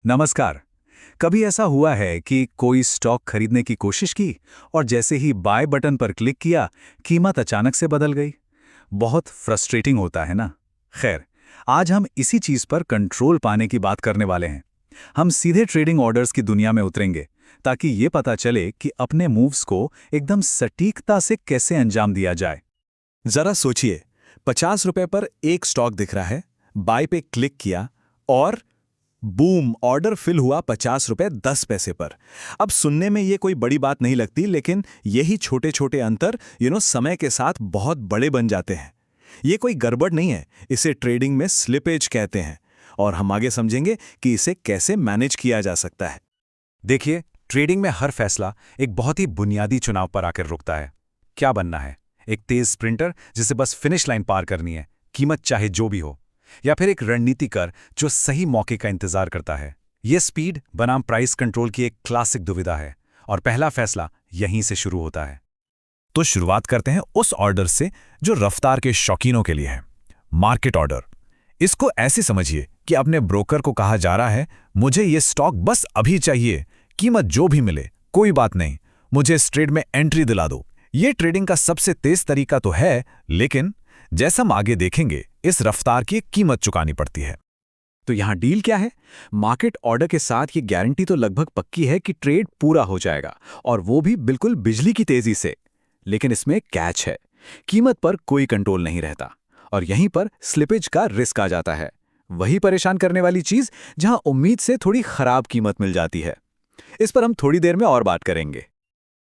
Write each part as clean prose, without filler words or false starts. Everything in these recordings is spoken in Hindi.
नमस्कार। कभी ऐसा हुआ है कि कोई स्टॉक खरीदने की कोशिश की और जैसे ही बाय बटन पर क्लिक किया, कीमत अचानक से बदल गई? बहुत फ्रस्ट्रेटिंग होता है ना? खैर, आज हम इसी चीज पर कंट्रोल पाने की बात करने वाले हैं। हम सीधे ट्रेडिंग ऑर्डर्स की दुनिया में उतरेंगे ताकि ये पता चले कि अपने मूव्स को एकदम सटीकता से कैसे अंजाम दिया जाए। जरा सोचिए, 50 रुपए पर एक स्टॉक दिख रहा है, बाय पे क्लिक किया और बूम, ऑर्डर फिल हुआ 50 रुपए 10 पैसे पर। अब सुनने में ये कोई बड़ी बात नहीं लगती, लेकिन यही छोटे छोटे अंतर समय के साथ बहुत बड़े बन जाते हैं। ये कोई गड़बड़ नहीं है, इसे ट्रेडिंग में स्लिपेज कहते हैं और हम आगे समझेंगे कि इसे कैसे मैनेज किया जा सकता है। देखिए, ट्रेडिंग में हर फैसला एक बहुत ही बुनियादी चुनाव पर आकर रुकता है। क्या बनना है? एक तेज स्प्रिंटर जिसे बस फिनिश लाइन पार करनी है, कीमत चाहे जो भी हो, या फिर एक रणनीतिकर जो सही मौके का इंतजार करता है। ये स्पीड बनाम प्राइस कंट्रोल की एक क्लासिक दुविधा है और पहला फैसला यहीं से शुरू होता है। तो शुरुआत करते हैं उस ऑर्डर से जो रफ्तार के शौकीनों के लिए है, मार्केट ऑर्डर। इसको ऐसे समझिए कि अपने ब्रोकर को कहा जा रहा है, मुझे ये स्टॉक बस अभी चाहिए, कीमत जो भी मिले कोई बात नहीं, मुझे इस ट्रेड में एंट्री दिला दो। ये ट्रेडिंग का सबसे तेज तरीका तो है, लेकिन जैसा हम आगे देखेंगे, इस रफ्तार की एक कीमत चुकानी पड़ती है। तो यहाँ डील क्या है? मार्केट ऑर्डर के साथ ये गारंटी तो लगभग पक्की है कि ट्रेड पूरा हो जाएगा, और वो भी बिल्कुल बिजली की तेजी से। लेकिन इसमें एक कैच है, कीमत पर कोई कंट्रोल नहीं रहता और यहीं पर स्लिपेज का रिस्क आ जाता है। वही परेशान करने वाली चीज जहां उम्मीद से थोड़ी खराब कीमत मिल जाती है। इस पर हम थोड़ी देर में और बात करेंगे।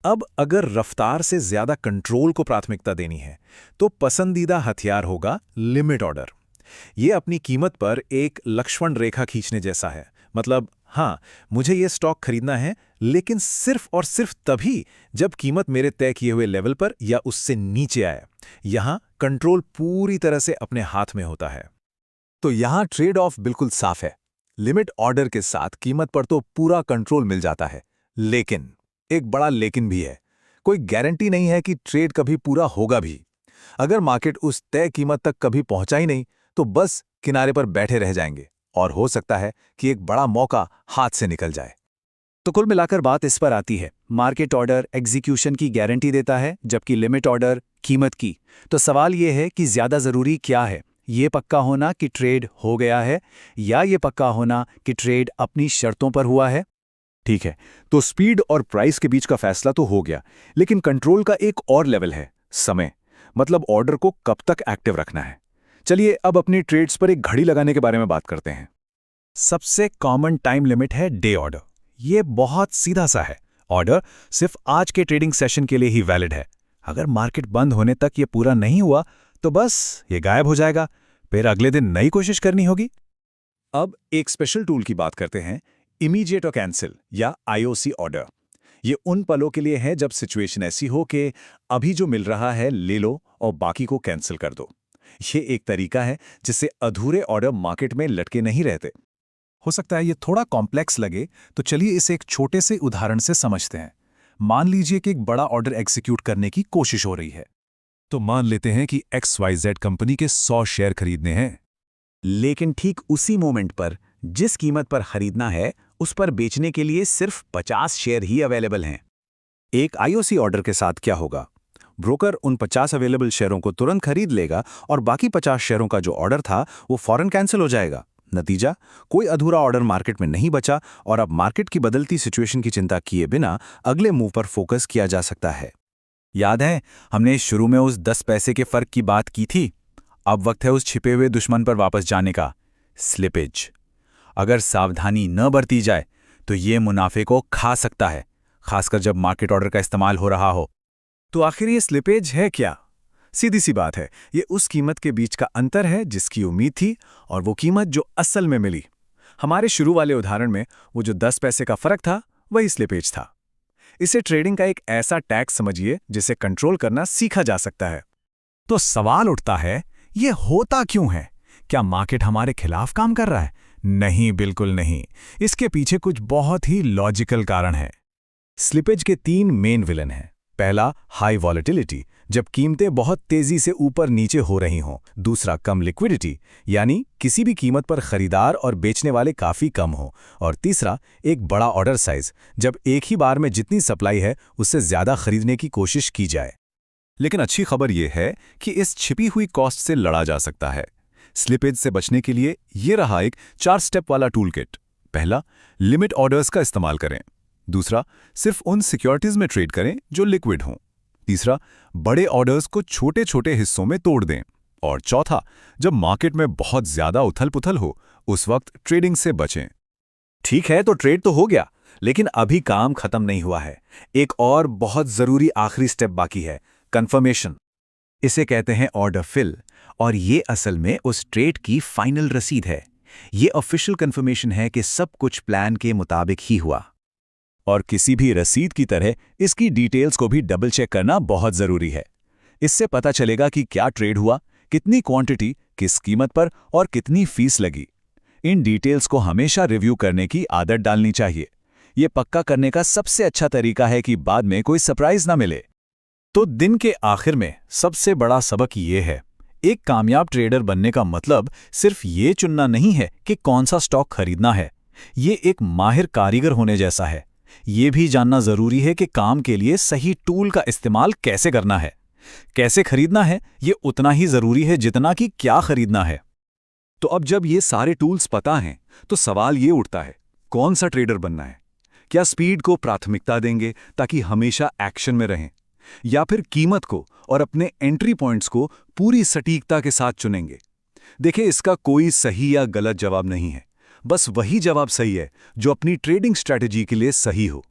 अब अगर रफ्तार से ज्यादा कंट्रोल को प्राथमिकता देनी है, तो पसंदीदा हथियार होगा लिमिट ऑर्डर। ये अपनी कीमत पर एक लक्ष्मण रेखा खींचने जैसा है। मतलब हाँ, मुझे ये स्टॉक खरीदना है, लेकिन सिर्फ और सिर्फ तभी जब कीमत मेरे तय किए हुए लेवल पर या उससे नीचे आए। यहां कंट्रोल पूरी तरह से अपने हाथ में होता है। तो यहाँ ट्रेड ऑफ बिल्कुल साफ है। लिमिट ऑर्डर के साथ कीमत पर तो पूरा कंट्रोल मिल जाता है, लेकिन एक बड़ा लेकिन भी है। कोई गारंटी नहीं है कि ट्रेड कभी पूरा होगा भी। अगर मार्केट उस तय कीमत तक कभी पहुंचा ही नहीं, तो बस किनारे पर बैठे रह जाएंगे और हो सकता है कि एक बड़ा मौका हाथ से निकल जाए। तो कुल मिलाकर बात इस पर आती है, मार्केट ऑर्डर एग्जीक्यूशन की गारंटी देता है, जबकि लिमिट ऑर्डर कीमत की। तो सवाल यह है कि ज्यादा जरूरी क्या है, ये पक्का होना कि ट्रेड हो गया है, या ये पक्का होना कि ट्रेड अपनी शर्तों पर हुआ है? ठीक है, तो स्पीड और प्राइस के बीच का फैसला तो हो गया, लेकिन कंट्रोल का एक और लेवल है, समय। मतलब ऑर्डर को कब तक एक्टिव रखना है। चलिए अब अपनी ट्रेड्स पर एक घड़ी लगाने के बारे में बात करते हैं। सबसे कॉमन टाइम लिमिट है डे ऑर्डर। ये बहुत सीधा सा है। ऑर्डर सिर्फ आज के ट्रेडिंग सेशन के लिए ही वैलिड है। अगर मार्केट बंद होने तक ये पूरा नहीं हुआ, तो बस ये गायब हो जाएगा, फिर अगले दिन नई कोशिश करनी होगी। अब एक स्पेशल टूल की बात करते हैं, इमीडिएट और कैंसिल या आईओसी ऑर्डर। ये उन पलों के लिए है जब सिचुएशन ऐसी हो कि अभी जो मिल रहा है ले लो और बाकी को कैंसिल कर दो। ये एक तरीका है जिससे अधूरे ऑर्डर मार्केट में लटके नहीं रहते। हो सकता है ये थोड़ा कॉम्प्लेक्स लगे, तो चलिए इसे एक छोटे से उदाहरण से समझते हैं। मान लीजिए कि एक बड़ा ऑर्डर एग्जीक्यूट करने की कोशिश हो रही है। तो मान लेते हैं कि XYZ कंपनी के 100 शेयर खरीदने हैं। लेकिन ठीक उसी मोमेंट पर जिस कीमत पर खरीदना है, उस पर बेचने के लिए सिर्फ 50 शेयर ही अवेलेबल हैं। एक आईओसी ऑर्डर के साथ क्या होगा? ब्रोकर उन 50 अवेलेबल शेयरों को तुरंत खरीद लेगा और बाकी 50 शेयरों का जो ऑर्डर था वो फौरन कैंसिल हो जाएगा। नतीजा, कोई अधूरा ऑर्डर मार्केट में नहीं बचा और अब मार्केट की बदलती सिचुएशन की चिंता किए बिना अगले मूव पर फोकस किया जा सकता है। याद है, हमने शुरू में उस 10 पैसे के फर्क की बात की थी। अब वक्त है उस छिपे हुए दुश्मन पर वापस जाने का, स्लिपेज। अगर सावधानी न बरती जाए तो ये मुनाफे को खा सकता है, खासकर जब मार्केट ऑर्डर का इस्तेमाल हो रहा हो। तो आखिर ये स्लिपेज है क्या? सीधी सी बात है, ये उस कीमत के बीच का अंतर है जिसकी उम्मीद थी और वो कीमत जो असल में मिली। हमारे शुरू वाले उदाहरण में वो जो 10 पैसे का फर्क था, वही स्लिपेज था। इसे ट्रेडिंग का एक ऐसा टैक्स समझिए जिसे कंट्रोल करना सीखा जा सकता है। तो सवाल उठता है, ये होता क्यों है? क्या मार्केट हमारे खिलाफ काम कर रहा है? नहीं, बिल्कुल नहीं। इसके पीछे कुछ बहुत ही लॉजिकल कारण है। स्लिपेज के 3 मेन विलन हैं। पहला, हाई वॉलेटिलिटी, जब कीमतें बहुत तेजी से ऊपर नीचे हो रही हों। दूसरा, कम लिक्विडिटी, यानी किसी भी कीमत पर खरीदार और बेचने वाले काफ़ी कम हो। और तीसरा, एक बड़ा ऑर्डर साइज, जब एक ही बार में जितनी सप्लाई है उससे ज़्यादा खरीदने की कोशिश की जाए। लेकिन अच्छी खबर यह है कि इस छिपी हुई कॉस्ट से लड़ा जा सकता है। स्लिपेज से बचने के लिए ये रहा एक 4 स्टेप वाला टूल किट। पहला, लिमिट ऑर्डर्स का इस्तेमाल करें। दूसरा, सिर्फ उन सिक्योरिटीज में ट्रेड करें जो लिक्विड हों। तीसरा, बड़े ऑर्डर्स को छोटे छोटे हिस्सों में तोड़ दें। और चौथा, जब मार्केट में बहुत ज्यादा उथल पुथल हो उस वक्त ट्रेडिंग से बचें। ठीक है, तो ट्रेड तो हो गया, लेकिन अभी काम खत्म नहीं हुआ है। एक और बहुत जरूरी आखिरी स्टेप बाकी है, कंफर्मेशन। इसे कहते हैं ऑर्डर फिल, और ये असल में उस ट्रेड की फाइनल रसीद है। ये ऑफिशियल कंफर्मेशन है कि सब कुछ प्लान के मुताबिक ही हुआ। और किसी भी रसीद की तरह इसकी डिटेल्स को भी डबल चेक करना बहुत जरूरी है। इससे पता चलेगा कि क्या ट्रेड हुआ, कितनी क्वांटिटी, किस कीमत पर और कितनी फीस लगी। इन डिटेल्स को हमेशा रिव्यू करने की आदत डालनी चाहिए। ये पक्का करने का सबसे अच्छा तरीका है कि बाद में कोई सरप्राइज ना मिले। तो दिन के आखिर में सबसे बड़ा सबक ये है, एक कामयाब ट्रेडर बनने का मतलब सिर्फ ये चुनना नहीं है कि कौन सा स्टॉक खरीदना है। ये एक माहिर कारीगर होने जैसा है। ये भी जानना जरूरी है कि काम के लिए सही टूल का इस्तेमाल कैसे करना है। कैसे खरीदना है ये उतना ही जरूरी है जितना कि क्या खरीदना है। तो अब जब ये सारे टूल्स पता हैं तो सवाल ये उठता है, कौन सा ट्रेडर बनना है? क्या स्पीड को प्राथमिकता देंगे ताकि हमेशा एक्शन में रहें, या फिर कीमत को और अपने एंट्री पॉइंट्स को पूरी सटीकता के साथ चुनेंगे? देखिए, इसका कोई सही या गलत जवाब नहीं है। बस वही जवाब सही है जो अपनी ट्रेडिंग स्ट्रैटेजी के लिए सही हो।